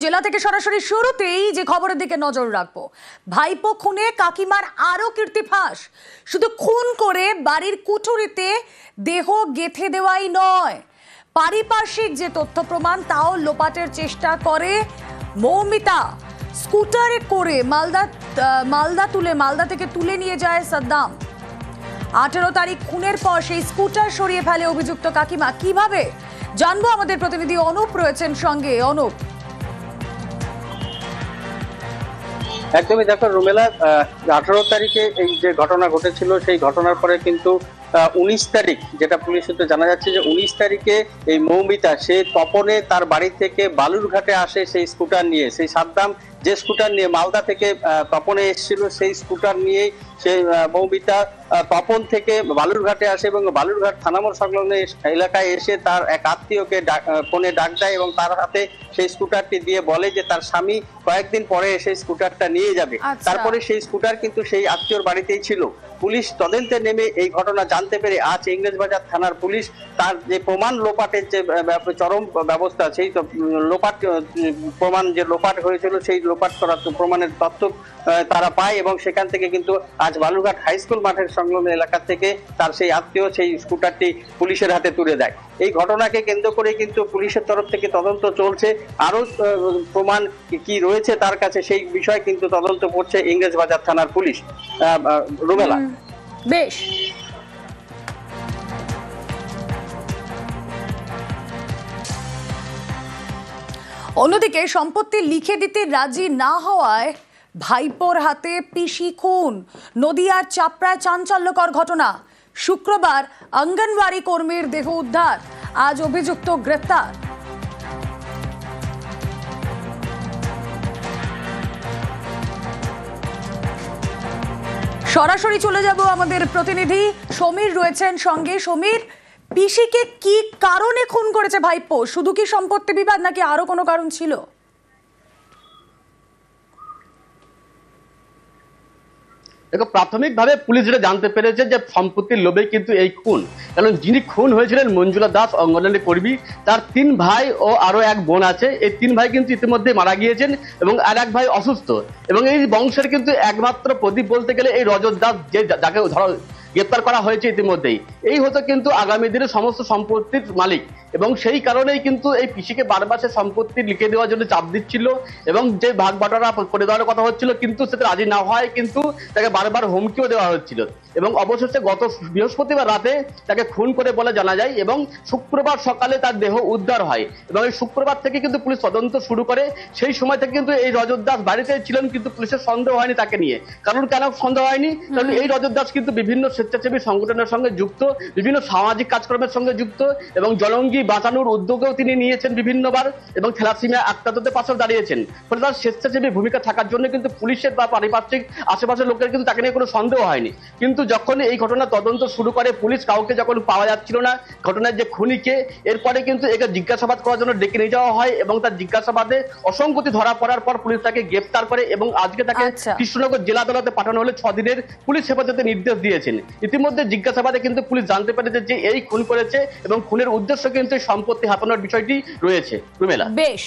জেলা থেকে সরাসরি শুরুতেই যে খবরের দিকে নজর রাখবো, ভাইপো খুনে কাকিমার আরো কীর্তিফাঁস। শুধু খুন করে বাড়ির কুঠুরিতে দেহ গেঁথে দেওয়াই নয়, পারিপার্শ্বিক যে তথ্য প্রমাণ তাও লোপাটের চেষ্টা করে মৌমিতা। স্কুটারে করে মালদা থেকে তুলে নিয়ে যায় সাদ্দাম। 18 তারিখ খুনের পর সেই স্কুটার সরিয়ে ফেলে অভিযুক্ত কাকিমা। কিভাবে জানবো, আমাদের প্রতিনিধি অনুপ রয়েছেন সঙ্গে। অনুপ, একদমই দেখো রুমেলা, 18 তারিখে এই যে ঘটনা ঘটেছিল সেই ঘটনার পরে কিন্তু 19 তারিখ যেটা পুলিশ সূত্রে জানা যাচ্ছে যে 19 তারিখে এই মৌমিতা সে তপনে তার বাড়ি থেকে বালুরঘাটে আসে সেই স্কুটার নিয়ে। সেই সাদ্দাম যে স্কুটার নিয়ে মালদা থেকে তপনে এসেছিল সেই স্কুটার নিয়েই সেই মৌমিতা তপন থেকে বালুরঘাটে আসে এবং বালুরঘাট থানামোড় সংলগ্ন এলাকায় এসে তার এক আত্মীয়কে ফোনে ডাক দেয় এবং তার হাতে সেই স্কুটারটি দিয়ে বলে যে তার স্বামী কয়েকদিন পরে এসে স্কুটারটা নিয়ে যাবে। তারপরে সেই স্কুটার কিন্তু সেই আত্মীয়র বাড়িতেই ছিল। পুলিশ তদন্তে নেমে এই ঘটনা জানতে পেরে আজ ইংরেজবাজার থানার পুলিশ তার যে প্রমাণ লোপাটের যে চরম ব্যবস্থা, সেই লোপাট প্রমাণ যে লোপাট হয়েছিল সেই লোপাট করা প্রমাণের তথ্য তারা পায় এবং সেখান থেকে কিন্তু আজ বালুরঘাট হাই স্কুল মাঠের সংলগ্ন এলাকা থেকে তার সেই আত্মীয় সেই স্কুটারটি পুলিশের হাতে তুলে দেয়। এই ঘটনাকে কেন্দ্র করে কিন্তু পুলিশের তরফ থেকে তদন্ত চলছে। আরো প্রমাণ কি রয়েছে তার কাছে সেই বিষয়ে কিন্তু তদন্ত করছে ইংরেজবাজার থানার পুলিশ। রুমেলা, বেশ। অন্যদিকে সম্পত্তি লিখে দিতে রাজি না হওয়ায় ভাইপোর হাতে পিসি খুন। নদিয়ার চাপড়ায় চাঞ্চল্যকর ঘটনা। শুক্রবার অঙ্গনওয়াড়ি কর্মীর দেহ উদ্ধার, আজ অভিযুক্ত গ্রেফতার। সরাসরি চলে যাব, আমাদের প্রতিনিধি সমীর রয়েছেন সঙ্গে। সমীর, পিসিকে কি কারণে খুন করেছে ভাইপো? শুধু কি সম্পত্তি বিবাদ নাকি আরো কোনো কারণ ছিল? দেখো, প্রাথমিকভাবে পুলিশ যেটা জানতে পেরেছে যে সম্পত্তির লোভে কিন্তু এই খুন। কারণ যিনি খুন হয়েছিলেন মঞ্জুলা দাস, অঙ্গনওয়াড়ি কর্মী, তার 3 ভাই ও আরো এক বোন আছে। এই 3 ভাই কিন্তু ইতিমধ্যে মারা গিয়েছেন এবং আর এক ভাই অসুস্থ। এবং এই বংশের কিন্তু একমাত্র প্রদীপ বলতে গেলে এই রজত দাস, যে যাকে গ্রেপ্তার করা হয়েছে ইতিমধ্যেই, এই হতো কিন্তু আগামী দিনে সমস্ত সম্পত্তির মালিক। এবং সেই কারণেই কিন্তু এই পিসিকে বারবার সে সম্পত্তি লিখে দেওয়ার জন্য চাপ দিচ্ছিল এবং যে ভাগ বাটোয়ারা করে দেওয়ার কথা হচ্ছিল কিন্তু সেটা রাজি না হয় কিন্তু তাকে বারবার হুমকিও দেওয়া হচ্ছিল। এবং অবশেষে গত বৃহস্পতিবার রাতে তাকে খুন করে বলে জানা যায় এবং শুক্রবার সকালে তার দেহ উদ্ধার হয়। এবং এই শুক্রবার থেকে কিন্তু পুলিশ তদন্ত শুরু করে। সেই সময় থেকে কিন্তু এই রজত দাস বাড়িতে ছিলেন, কিন্তু পুলিশের সন্দেহ হয়নি তাকে নিয়ে। কারণ কেন সন্দেহ হয়নি? কারণ এই রজত দাস কিন্তু বিভিন্ন স্বেচ্ছাসেবী সংগঠনের সঙ্গে যুক্ত, বিভিন্ন সামাজিক কাজকর্মের সঙ্গে যুক্ত এবং জলঙ্গি বাঁচানোর উদ্যোগেও তিনি নিয়েছেন বিভিন্নবার এবং থ্যালাসেমিয়া আক্রান্তদের পাশেও দাঁড়িয়েছেন। ফলে তার স্বেচ্ছাসেবী ভূমিকা থাকার জন্য কিন্তু পুলিশের বা পারিপার্শ্বিক আশেপাশের লোকের কিন্তু তাকে নিয়ে কোনো সন্দেহ হয়নি। কিন্তু যখন এই ঘটনা তদন্ত শুরু করে পুলিশ, কাউকে যখন পাওয়া যাচ্ছিল না ঘটনার যে খুনিকে, এরপরে কিন্তু একে জিজ্ঞাসাবাদ করার জন্য ডেকে নিয়ে যাওয়া হয় এবং তার জিজ্ঞাসাবাদে অসঙ্গতি ধরা পড়ার পর পুলিশ তাকে গ্রেফতার করে এবং আজকে তাকে কৃষ্ণনগর জেলা আদালতে পাঠানো হলে 6 দিনের পুলিশ হেফাজতে নির্দেশ দিয়েছেন। ইতিমধ্যে জিজ্ঞাসাবাদে কিন্তু পুলিশ জানতে পেরেছে যে এই খুন করেছে এবং খুনের উদ্দেশ্য কিন্তু সম্পত্তি হাতানোর বিষয়টি রয়েছে। রুমেলা, বেশ।